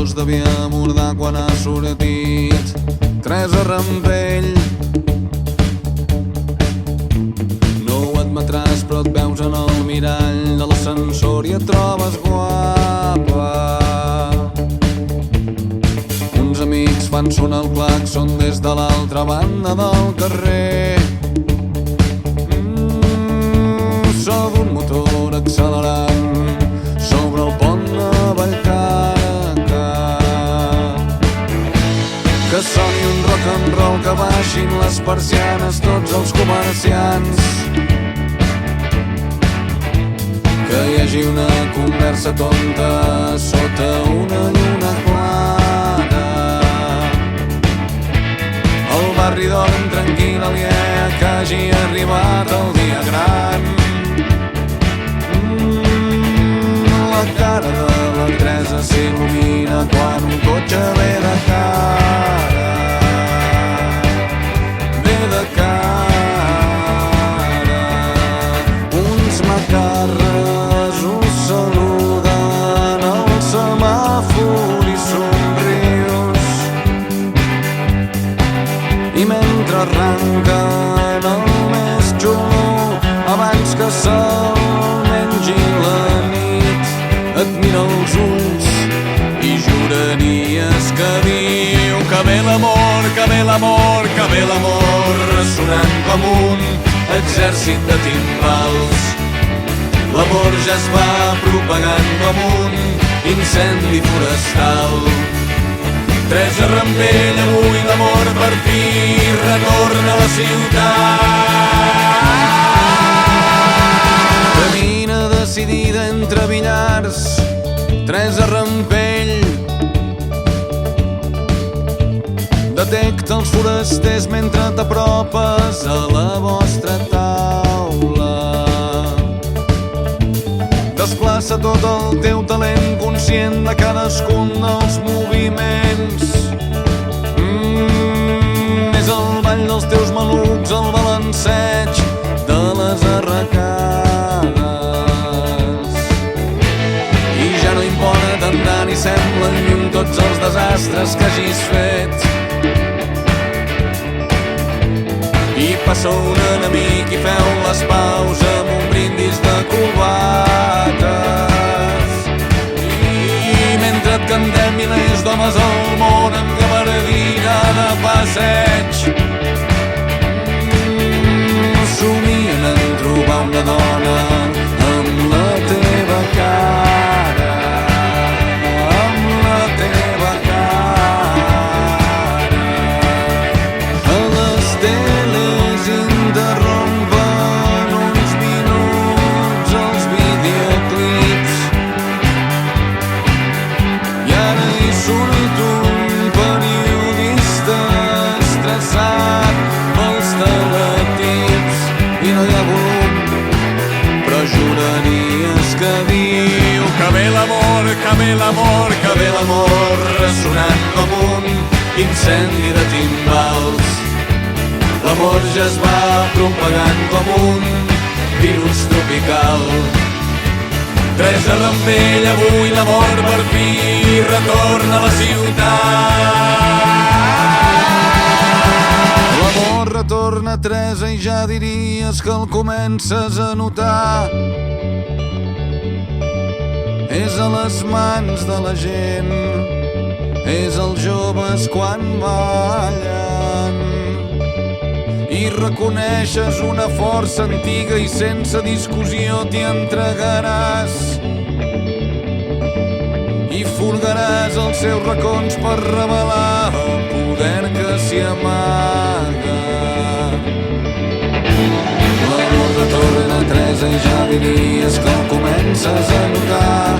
dos devia mordar quan ha sortit Teresa Rampell. No ho admetràs però et veus en el mirall de l'ascensor i et trobes guapa. Uns amics fan sonar el claxon des de l'altra banda del carrer. So d'un motor accelerant sobre el pont de Vallcarca. Que soni un rock and roll, que baixin les persianes tots els comerciants. Que hi hagi una conversa tonta sota una lluna clara. El barri dorm tranquil, aliè que hagi arribat el dia gran. La cara de la Teresa s'il·lumina quan un cotxe ve de cara. Ve de cara. Uns macarres us saluden al semàfor i somrius. I mentre arranquen el més xulo, abans que se'l mengi la nit, et mira els ulls i juraries que diu que ve l'amor, que ve l'amor, que ve l'amor, ressonant com un exèrcit de timbals. L'amor ja es va propagant com un incendi forestal. Teresa Rampell, avui l'amor per fi retorna a la ciutat. Camina decidida entre billars, Teresa Rampell. Detecta els forasters mentre t'apropes a la vostra taula. Desplaça tot el teu talent conscient de cadascun dels moviments. És el ball dels teus malucs, el balanceig de les arracades. I ja no importen tant i semblen lluny tots els desastres que hagis fet. I passa un enemic i feu les paus amb un brindis de cubates. I mentre et cantem milers d'homes al món amb gabardina de passeig, somien en trobar una dona amb la teva cara, amb la teva cara. A les teles interrompen uns minuts els videoclips i ara hi surt un periodista estressat pels teletips i no hi ha volum, però juraries que diu que ve l'amor, que ve l'amor, que ve l'amor, ressonant com un incendi de timbals. L'amor ja es va propagant com un virus tropical. Teresa Rampell, avui l'amor per fi retorna a la ciutat. L'amor retorna, Teresa, i ja diries que el comences a notar. És a les mans de la gent, és als joves quan ballen. I reconeixes una força antiga i sense discussió t'hi entregaràs. I furgaràs els seus racons per revelar el poder que s'hi amaga. L'amor retorna, Teresa, i ja diries que el comences a notar.